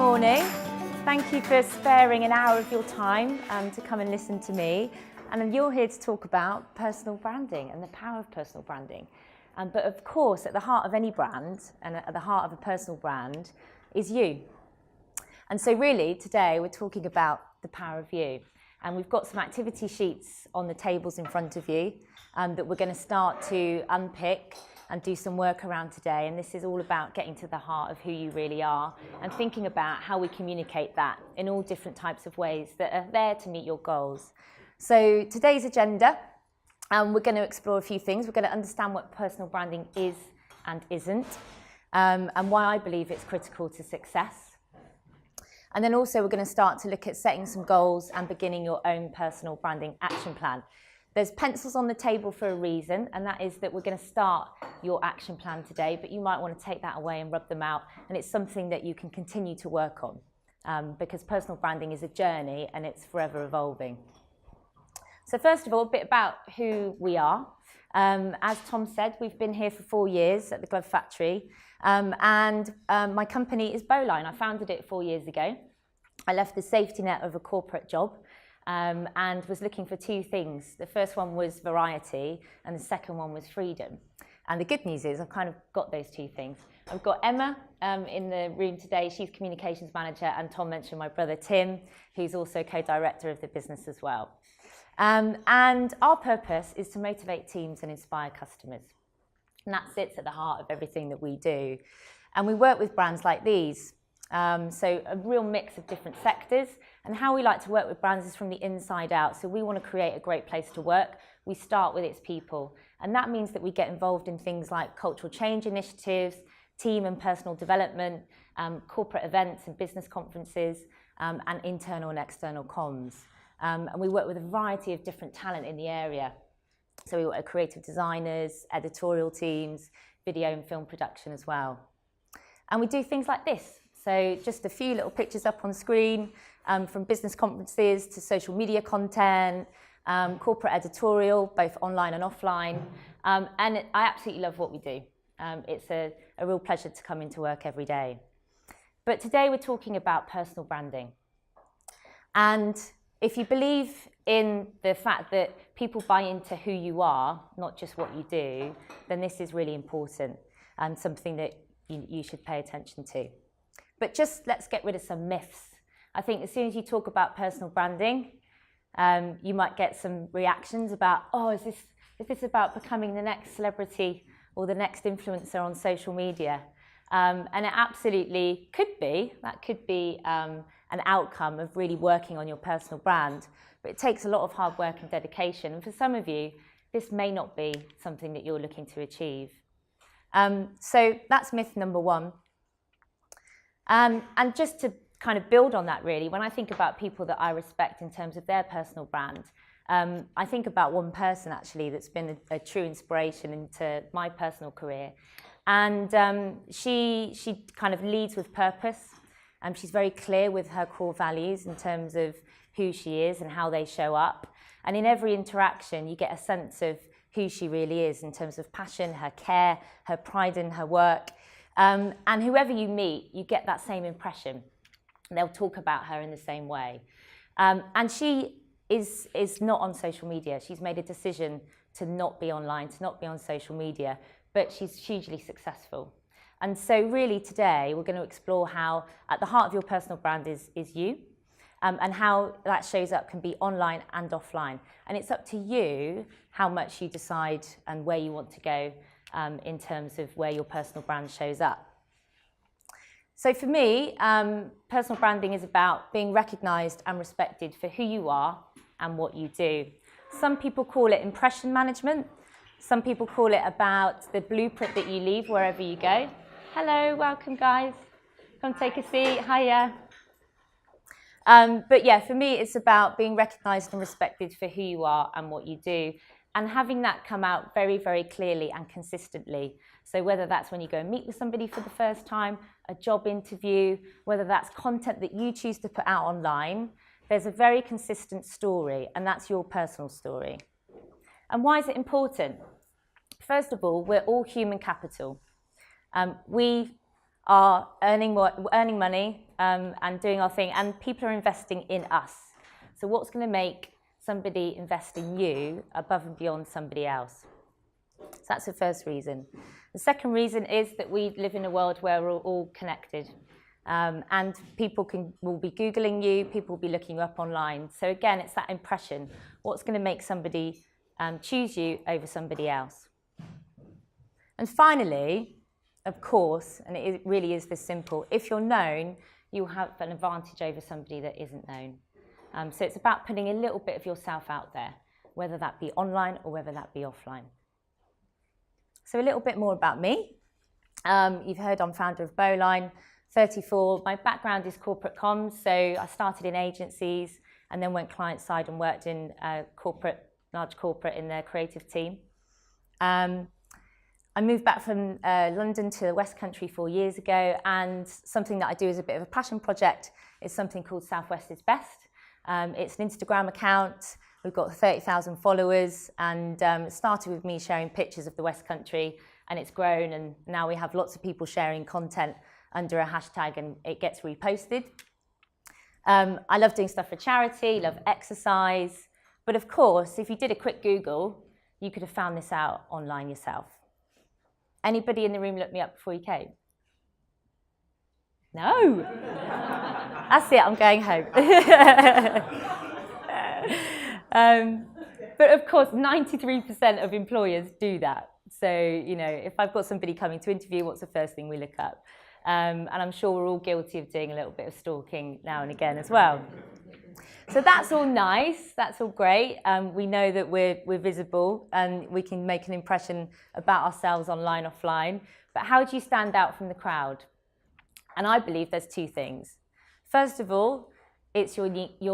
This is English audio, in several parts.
morning. Thank you for sparing an hour of your time to come and listen to me. And you're here to talk about personal branding and the power of personal branding. But of course, at the heart of any brand and at the heart of a personal brand is you. And so really today we're talking about the power of you. And we've got some activity sheets on the tables in front of you that we're going to start to unpick and do some work around today. And this is all about getting to the heart of who you really are and thinking about how we communicate that in all different types of ways that are there to meet your goals. So today's agenda, we're going to explore a few things. We're going to understand what personal branding is and isn't, and why I believe it's critical to success. And then also we're going to start to look at setting some goals and beginning your own personal branding action plan. There's pencils on the table for a reason, and that is that we're going to start your action plan today, but you might want to take that away and rub them out, and it's something that you can continue to work on because personal branding is a journey and it's forever evolving. So first of all, a bit about who we are. As Tom said, we've been here for 4 years at the Glove Factory, and my company is Bowline. I founded it 4 years ago. I left the safety net of a corporate job and was looking for two things. The first one was variety, and the second one was freedom. And the good news is I've kind of got those two things. I've got Emma in the room today. She's communications manager, and Tom mentioned my brother Tim, who's also co-director of the business as well. And our purpose is to motivate teams and inspire customers. And that sits at the heart of everything that we do. And we work with brands like these. So a real mix of different sectors. And how we like to work with brands is from the inside out. So we want to create a great place to work. We start with its people. And that means that we get involved in things like cultural change initiatives, team and personal development, corporate events and business conferences, and internal and external comms. And we work with a variety of different talent in the area. So we work with creative designers, editorial teams, video and film production as well. And we do things like this. So just a few little pictures up on screen, from business conferences to social media content, corporate editorial, both online and offline. And I absolutely love what we do. It's a real pleasure to come into work every day. But today we're talking about personal branding. And if you believe in the fact that people buy into who you are, not just what you do, then this is really important and something that you should pay attention to. But just let's get rid of some myths. I think as soon as you talk about personal branding, you might get some reactions about, oh, is this about becoming the next celebrity or the next influencer on social media? And it absolutely could be. That could be an outcome of really working on your personal brand. But it takes a lot of hard work and dedication. And for some of you, this may not be something that you're looking to achieve. So that's myth number one. And just to kind of build on that, really, when I think about people that I respect in terms of their personal brand, I think about one person, actually, that's been a true inspiration into my personal career. And she kind of leads with purpose. She's very clear with her core values in terms of who she is and how they show up. And in every interaction, you get a sense of who she really is in terms of passion, her care, her pride in her work. And whoever you meet, you get that same impression. They'll talk about her in the same way. And she is not on social media. She's made a decision to not be online, to not be on social media, but she's hugely successful. And so really today, we're going to explore how at the heart of your personal brand is you, and how that shows up can be online and offline. And it's up to you how much you decide and where you want to go in terms of where your personal brand shows up. So for me, personal branding is about being recognized and respected for who you are and what you do. Some people call it impression management. Some people call it about the blueprint that you leave wherever you go. Hello, welcome guys. Come take a seat, hiya. But yeah, for me, it's about being recognized and respected for who you are and what you do, and having that come out very, very clearly and consistently. So whether that's when you go and meet with somebody for the first time, a job interview, whether that's content that you choose to put out online, there's a very consistent story, and that's your personal story. And why is it important? First of all, we're all human capital. We are earning money and doing our thing, and people are investing in us. So what's going to make somebody invest in you above and beyond somebody else? So that's the first reason. The second reason is that we live in a world where we're all connected. And people will be Googling you, people will be looking you up online. So again, it's that impression. What's going to make somebody choose you over somebody else? And finally, of course, and it really is this simple, if you're known, you'll have an advantage over somebody that isn't known. So it's about putting a little bit of yourself out there, whether that be online or whether that be offline. So a little bit more about me. You've heard I'm founder of Bowline, 34. My background is corporate comms, so I started in agencies and then went client side and worked in large corporate in their creative team. I moved back from London to the West Country 4 years ago, and something that I do as a bit of a passion project is something called Southwest is Best. It's an Instagram account. We've got 30,000 followers, and it started with me sharing pictures of the West Country, and it's grown, and now we have lots of people sharing content under a hashtag, and it gets reposted. I love doing stuff for charity, love exercise, but of course, if you did a quick Google, you could have found this out online yourself. Anybody in the room look me up before you came? No. That's it, I'm going home. But of course, 93% of employers do that. So, if I've got somebody coming to interview, what's the first thing we look up? And I'm sure we're all guilty of doing a little bit of stalking now and again as well. So that's all nice, that's all great. We know that we're visible and we can make an impression about ourselves online, offline. But how do you stand out from the crowd? And I believe there's two things. First of all, it's your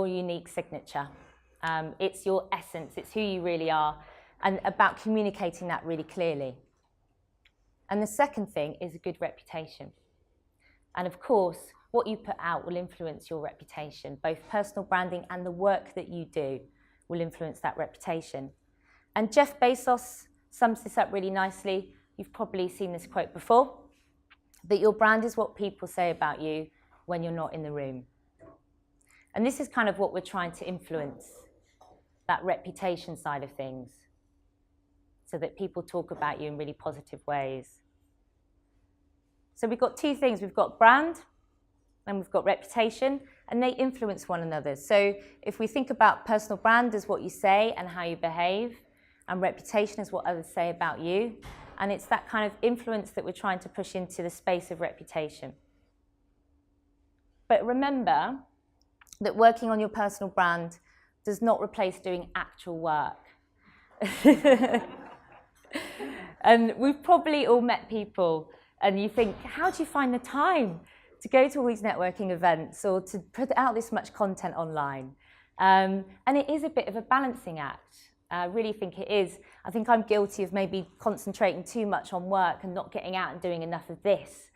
unique signature. It's your essence, it's who you really are, and about communicating that really clearly. And the second thing is a good reputation. And of course, what you put out will influence your reputation. Both personal branding and the work that you do will influence that reputation. And Jeff Bezos sums this up really nicely. You've probably seen this quote before, that your brand is what people say about you when you're not in the room. And this is kind of what we're trying to influence, that reputation side of things, so that people talk about you in really positive ways. So we've got two things. We've got brand and we've got reputation, and they influence one another. So if we think about personal brand as what you say and how you behave, and reputation is what others say about you, and it's that kind of influence that we're trying to push into the space of reputation. But remember that working on your personal brand does not replace doing actual work. And we've probably all met people, and you think, how do you find the time to go to all these networking events or to put out this much content online? And it is a bit of a balancing act. I really think it is. I think I'm guilty of maybe concentrating too much on work and not getting out and doing enough of this.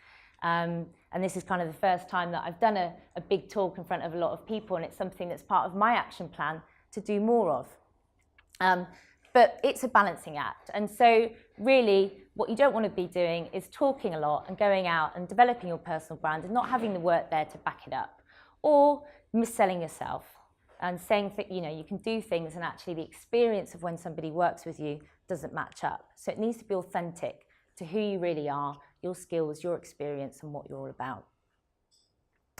And this is kind of the first time that I've done a big talk in front of a lot of people, and it's something that's part of my action plan to do more of. But it's a balancing act. And so really, what you don't want to be doing is talking a lot and going out and developing your personal brand and not having the work there to back it up, or mis-selling yourself and saying that you can do things and actually the experience of when somebody works with you doesn't match up. So it needs to be authentic to who you really are, your skills, your experience, and what you're all about.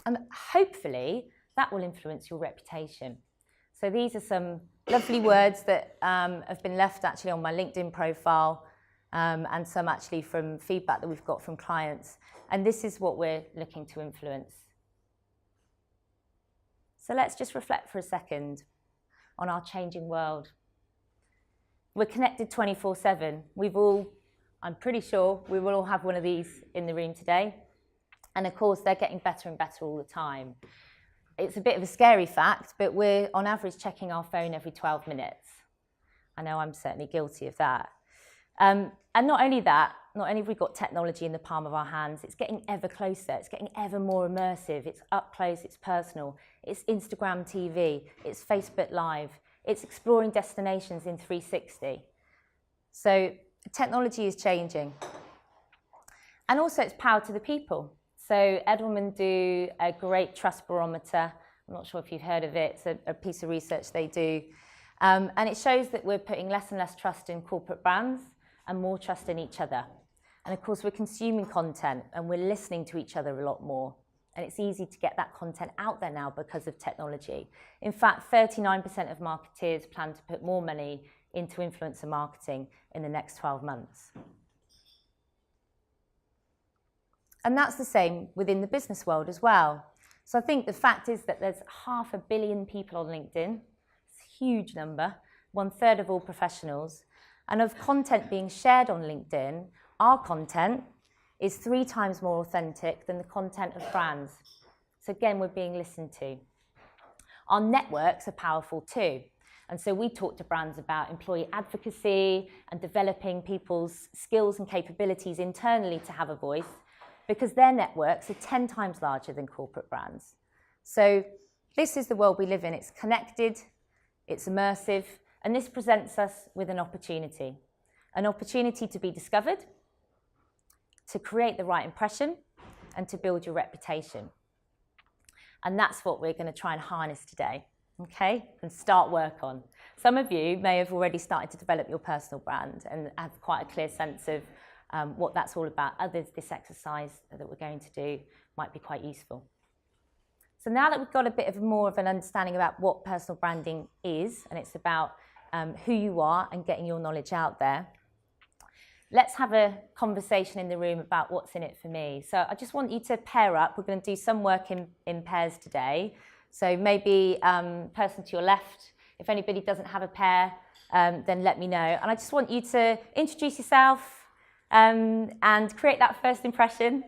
And hopefully that will influence your reputation. So these are some lovely words that have been left actually on my LinkedIn profile, and some actually from feedback that we've got from clients. And this is what we're looking to influence. So let's just reflect for a second on our changing world. We're connected 24/7. I'm pretty sure we will all have one of these in the room today. And of course, they're getting better and better all the time. It's a bit of a scary fact, but we're on average checking our phone every 12 minutes. I know I'm certainly guilty of that. And not only that, not only have we got technology in the palm of our hands, it's getting ever closer, it's getting ever more immersive, it's up close, it's personal, it's Instagram TV, it's Facebook Live, it's exploring destinations in 360. So technology is changing. And also it's power to the people. So Edelman do a great trust barometer. I'm not sure if you've heard of it. It's a piece of research they do. And it shows that we're putting less and less trust in corporate brands and more trust in each other. And of course, we're consuming content and we're listening to each other a lot more. And it's easy to get that content out there now because of technology. In fact, 39% of marketeers plan to put more money into influencer marketing in the next 12 months. And that's the same within the business world as well. So I think the fact is that there's 500 million people on LinkedIn. It's a huge number, 1/3 of all professionals. And of content being shared on LinkedIn, our content is 3 times more authentic than the content of brands. So again, we're being listened to. Our networks are powerful too. And so we talk to brands about employee advocacy and developing people's skills and capabilities internally to have a voice, because their networks are 10 times larger than corporate brands. So this is the world we live in. It's connected, it's immersive, and this presents us with an opportunity to be discovered, to create the right impression, and to build your reputation. And that's what we're going to try and harness today, okay, and start work on. Some of you may have already started to develop your personal brand and have quite a clear sense of what that's all about. Others, this exercise that we're going to do might be quite useful. So now that we've got a bit of more of an understanding about what personal branding is, and it's about who you are and getting your knowledge out there, let's have a conversation in the room about what's in it for me. So I just want you to pair up. We're going to do some work in pairs today. So maybe person to your left, if anybody doesn't have a pair, then let me know. And I just want you to introduce yourself, and create that first impression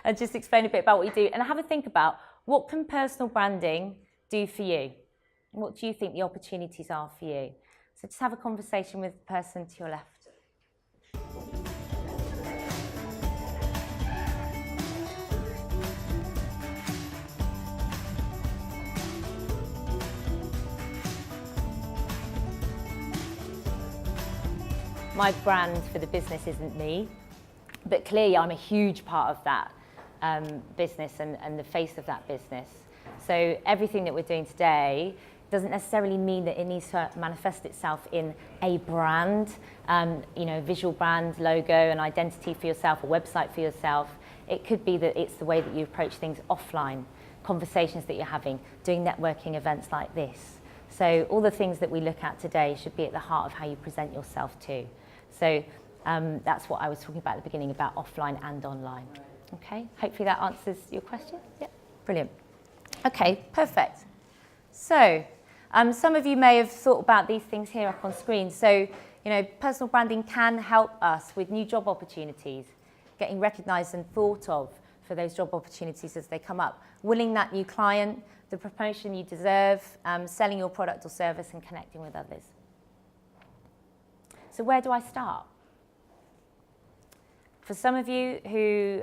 and just explain a bit about what you do and have a think about what can personal branding do for you? What do you think the opportunities are for you? So just have a conversation with the person to your left. My brand for the business isn't me, but clearly I'm a huge part of that business and the face of that business. So everything that we're doing today doesn't necessarily mean that it needs to manifest itself in a brand, visual brand, logo, an identity for yourself, a website for yourself. It could be that it's the way that you approach things offline, conversations that you're having, doing networking events like this. So all the things that we look at today should be at the heart of how you present yourself too. So that's what I was talking about at the beginning about offline and online. Okay, hopefully that answers your question. Yeah, brilliant. Okay, perfect. So some of you may have thought about these things here up on screen. So, personal branding can help us with new job opportunities, getting recognised and thought of for those job opportunities as they come up, winning that new client, the promotion you deserve, selling your product or service and connecting with others. So where do I start? For some of you who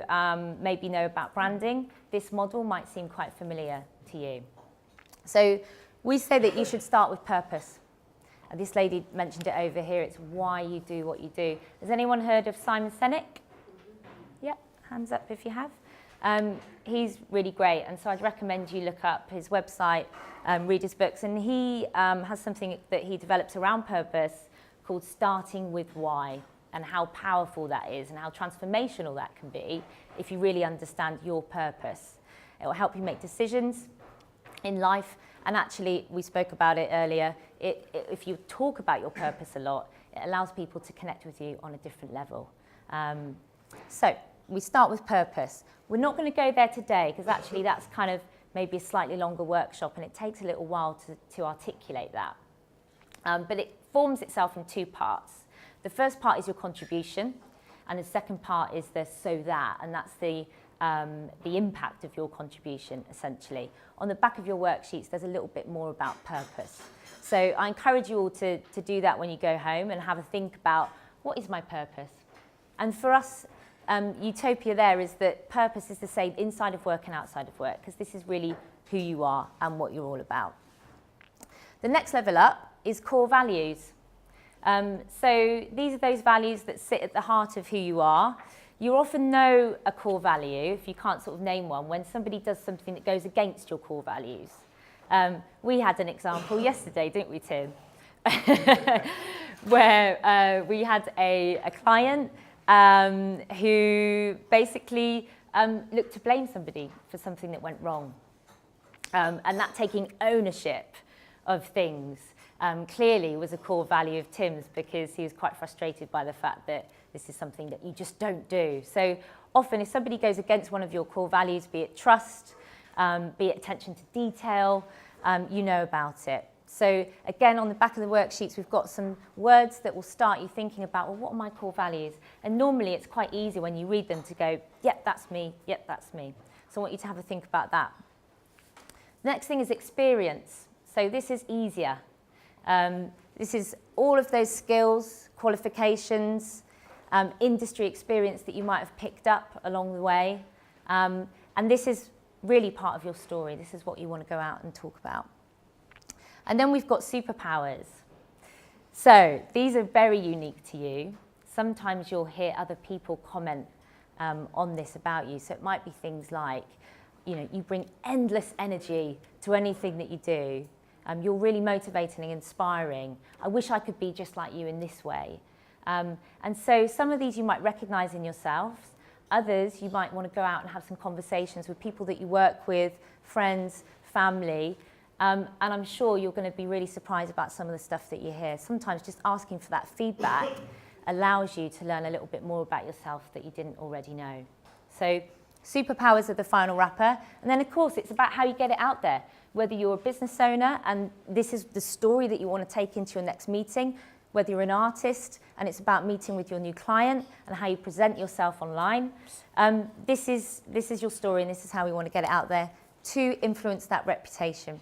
maybe know about branding, this model might seem quite familiar to you. So we say that you should start with purpose. And this lady mentioned it over here. It's why you do what you do. Has anyone heard of Simon Sinek? Yeah, hands up if you have. He's really great, and so I'd recommend you look up his website, read his books, and he has something that he develops around purpose called Starting with Why, and how powerful that is and how transformational that can be if you really understand your purpose. It will help you make decisions in life, and actually, we spoke about it earlier, if you talk about your purpose a lot, it allows people to connect with you on a different level. So we start with purpose. We're not going to go there today because actually that's kind of maybe a slightly longer workshop and it takes a little while to articulate that. But it forms itself in 2 parts. The first part is your contribution and the second part is the so that, and that's the impact of your contribution essentially. On the back of your worksheets there's a little bit more about purpose. So I encourage you all to do that when you go home and have a think about what is my purpose. And for us, utopia there is that purpose is the same inside of work and outside of work, because this is really who you are and what you're all about. The next level up is core values. So these are those values that sit at the heart of who you are. You often know a core value, if you can't sort of name one, when somebody does something that goes against your core values. We had an example yesterday, didn't we, Tim? Where we had a client who basically looked to blame somebody for something that went wrong. And that taking ownership of things clearly was a core value of Tim's, because he was quite frustrated by the fact that this is something that you just don't do. So often if somebody goes against one of your core values, be it trust, be it attention to detail, you know about it. So again, on the back of the worksheets, we've got some words that will start you thinking about, well, what are my core values? And normally it's quite easy when you read them to go, yep, that's me, yep, that's me. So I want you to have a think about that. Next thing is experience. So this is easier. This is all of those skills, qualifications, industry experience that you might have picked up along the way. And this is really part of your story. This is what you want to go out and talk about. And then we've got superpowers. So these are very unique to you. Sometimes you'll hear other people comment on this about you. So it might be things like, you know, you bring endless energy to anything that you do. You're really motivating and inspiring. I wish I could be just like you in this way. And so some of these you might recognize in yourselves. Others you might want to go out and have some conversations with people that you work with, friends, family. And I'm sure you're going to be really surprised about some of the stuff that you hear. Sometimes just asking for that feedback allows you to learn a little bit more about yourself that you didn't already know. So superpowers are the final wrapper. And then, of course, it's about how you get it out there. Whether you're a business owner and this is the story that you want to take into your next meeting, whether you're an artist and it's about meeting with your new client and how you present yourself online. This is your story, and this is how we want to get it out there to influence that reputation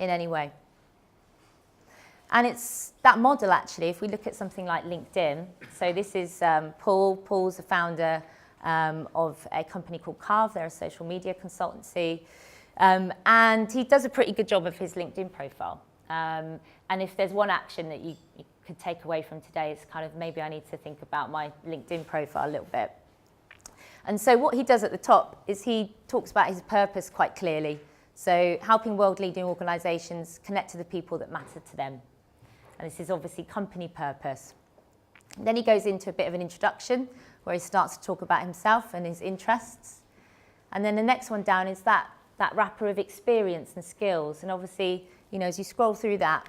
in any way. And it's that model, actually, if we look at something like LinkedIn. So this is Paul. Paul's the founder of a company called Carve. They're a social media consultancy. And he does a pretty good job of his LinkedIn profile. And if there's one action that you could take away from today, it's kind of maybe I need to think about my LinkedIn profile a little bit. And so what he does at the top is he talks about his purpose quite clearly. So helping world-leading organisations connect to the people that matter to them. And this is obviously company purpose. And then he goes into a bit of an introduction where he starts to talk about himself and his interests. And then the next one down is that wrapper of experience and skills. And obviously, you know, as you scroll through that,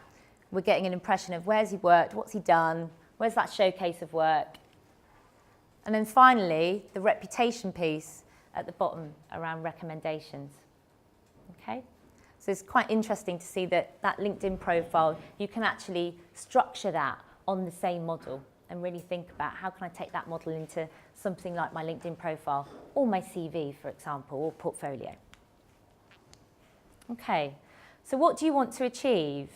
we're getting an impression of where's he worked, what's he done, where's that showcase of work. And then finally, the reputation piece at the bottom around recommendations. Okay? So it's quite interesting to see that LinkedIn profile, you can actually structure that on the same model and really think about how can I take that model into something like my LinkedIn profile or my CV, for example, or portfolio. Okay, so what do you want to achieve?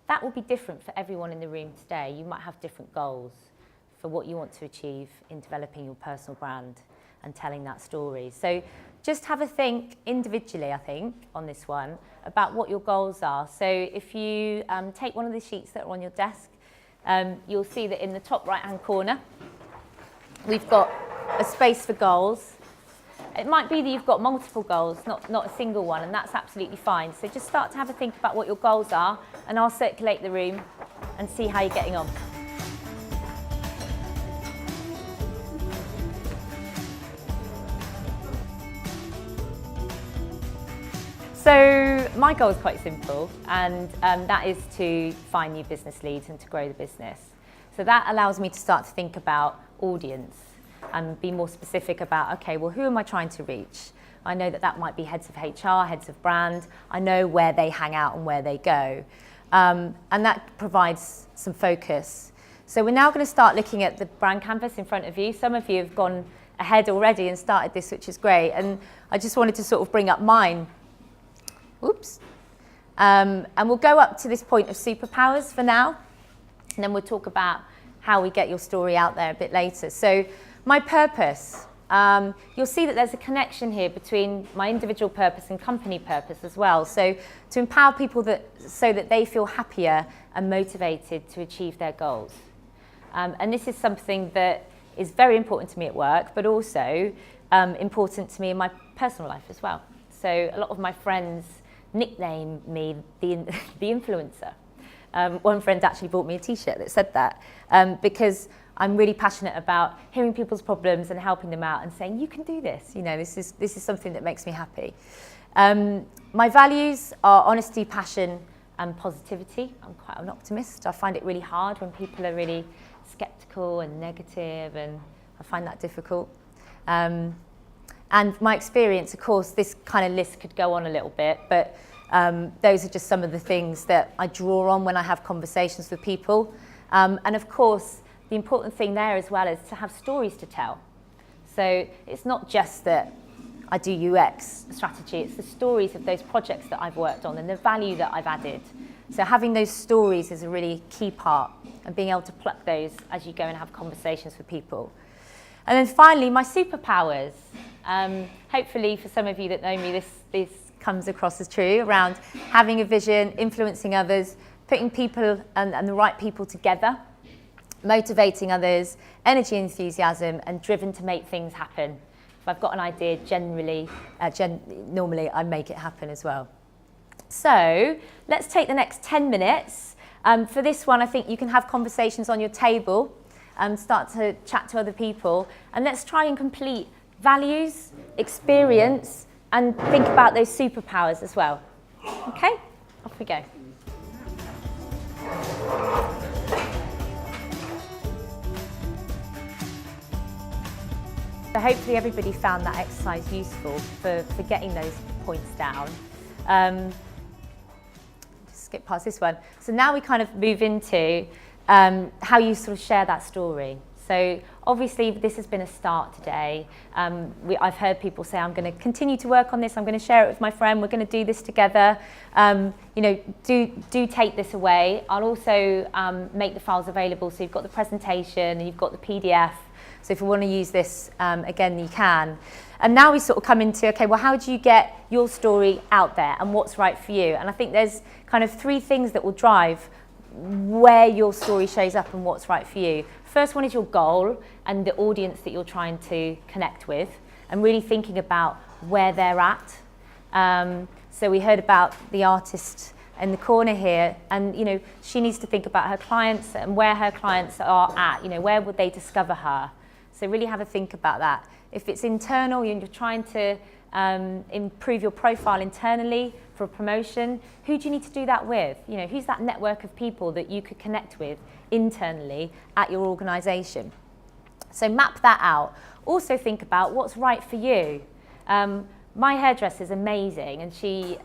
That will be different for everyone in the room today. You might have different goals for what you want to achieve in developing your personal brand and telling that story. So just have a think individually, I think, on this one, about what your goals are. So if you take one of the sheets that are on your desk, you'll see that in the top right-hand corner, we've got a space for goals. It might be that you've got multiple goals, not a single one, and that's absolutely fine. So just start to have a think about what your goals are, and I'll circulate the room and see how you're getting on. So my goal is quite simple, and that is to find new business leads and to grow the business. So that allows me to start to think about audience and be more specific about, okay, well, who am I trying to reach? I know that might be heads of HR, heads of brand. I know where they hang out and where they go. And that provides some focus. So we're now going to start looking at the brand canvas in front of you. Some of you have gone ahead already and started this, which is great. And I just wanted to sort of bring up mine. Oops. And we'll go up to this point of superpowers for now. And then we'll talk about how we get your story out there a bit later. So my purpose, you'll see that there's a connection here between my individual purpose and company purpose as well. So to empower people so that they feel happier and motivated to achieve their goals. And this is something that is very important to me at work, but also important to me in my personal life as well. So a lot of my friends nickname me the influencer. One friend actually bought me a t-shirt that said that, because I'm really passionate about hearing people's problems and helping them out and saying, you can do this. You know, this is something that makes me happy. My values are honesty, passion, and positivity. I'm quite an optimist. I find it really hard when people are really skeptical and negative, and I find that difficult. And my experience, of course, this kind of list could go on a little bit, but those are just some of the things that I draw on when I have conversations with people. And of course, the important thing there as well is to have stories to tell. So it's not just that I do UX strategy, it's the stories of those projects that I've worked on and the value that I've added. So having those stories is a really key part, and being able to pluck those as you go and have conversations with people. And then finally, my superpowers. Hopefully for some of you that know me, this comes across as true, around having a vision, influencing others, putting people and the right people together, motivating others, energy, enthusiasm, and driven to make things happen. If I've got an idea, normally I make it happen as well. So let's take the next 10 minutes. For this one, I think you can have conversations on your table, start to chat to other people, and let's try and complete values, experience, and think about those superpowers as well. Okay, off we go. So hopefully everybody found that exercise useful for getting those points down. Just skip past this one. So now we kind of move into how you sort of share that story. So obviously this has been a start today. I've heard people say, I'm going to continue to work on this, I'm going to share it with my friend, we're going to do this together. You know, do take this away. I'll also make the files available, so you've got the presentation and you've got the PDF. So if you want to use this, again, you can. And now we sort of come into, okay, well, how do you get your story out there and what's right for you? And I think there's kind of 3 things that will drive where your story shows up and what's right for you. First one is your goal and the audience that you're trying to connect with, and really thinking about where they're at. So we heard about the artist in the corner here, and you know, she needs to think about her clients and where her clients are at. You know, where would they discover her? So really have a think about that. If it's internal, you're trying to improve your profile internally for a promotion, who do you need to do that with? You know, who's that network of people that you could connect with internally at your organisation? So map that out. Also think about what's right for you. My hairdresser is amazing, and she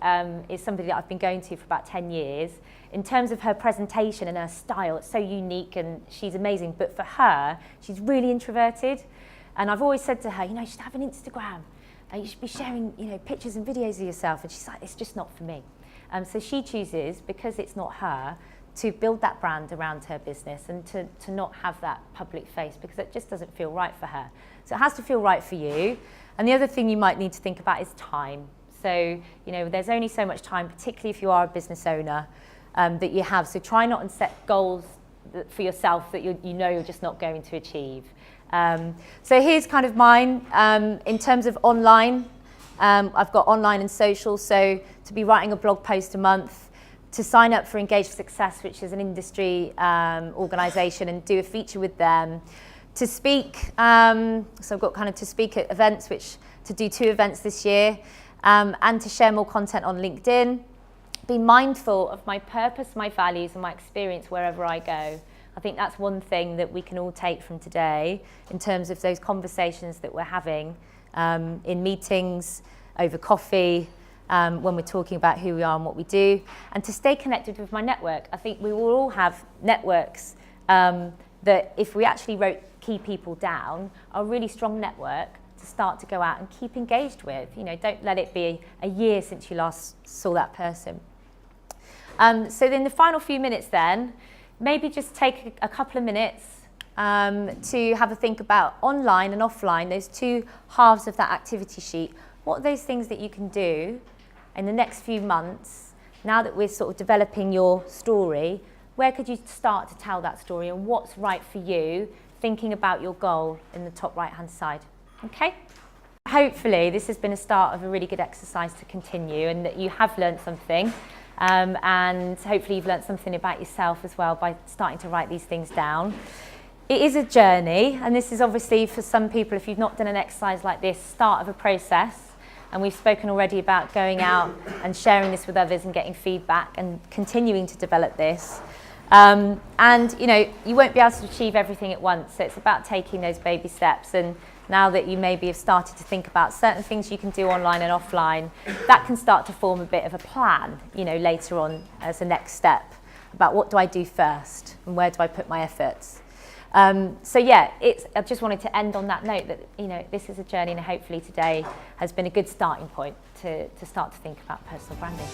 is somebody that I've been going to for about 10 years. In terms of her presentation and her style, it's so unique and she's amazing. But for her, she's really introverted. And I've always said to her, you know, you should have an Instagram. You should be sharing, you know, pictures and videos of yourself. And she's like, it's just not for me. So she chooses, because it's not her, to build that brand around her business and to not have that public face, because it just doesn't feel right for her. So it has to feel right for you. And the other thing you might need to think about is time. So, you know, there's only so much time, particularly if you are a business owner, that you have. So try not and set goals for yourself that you know you're just not going to achieve. So here's kind of mine. In terms of online, I've got online and social. So to be writing a blog post a month, to sign up for Engage for Success, which is an industry organisation, and do a feature with them. To speak, so I've got kind of to speak at events, to do 2 events this year, and to share more content on LinkedIn. Be mindful of my purpose, my values, and my experience wherever I go. I think that's one thing that we can all take from today in terms of those conversations that we're having in meetings, over coffee, when we're talking about who we are and what we do, and to stay connected with my network. I think we will all have networks that, if we actually wrote key people down, are a really strong network to start to go out and keep engaged with. You know, don't let it be a year since you last saw that person. So in the final few minutes then, maybe just take a couple of minutes to have a think about online and offline, those 2 halves of that activity sheet. What are those things that you can do in the next few months, now that we're sort of developing your story? Where could you start to tell that story, and what's right for you? thinking about your goal in the top right-hand side. Okay? Hopefully this has been a start of a really good exercise to continue, and that you have learned something, and hopefully you've learned something about yourself as well by starting to write these things down. It is a journey, and this is obviously for some people, if you've not done an exercise like this, start of a process. And we've spoken already about going out and sharing this with others and getting feedback and continuing to develop this. And you know, you won't be able to achieve everything at once, so it's about taking those baby steps. And now that you maybe have started to think about certain things you can do online and offline, that can start to form a bit of a plan, you know, later on as a next step about what do I do first and where do I put my efforts. So yeah, I just wanted to end on that note that, you know, this is a journey, and hopefully today has been a good starting point to start to think about personal branding.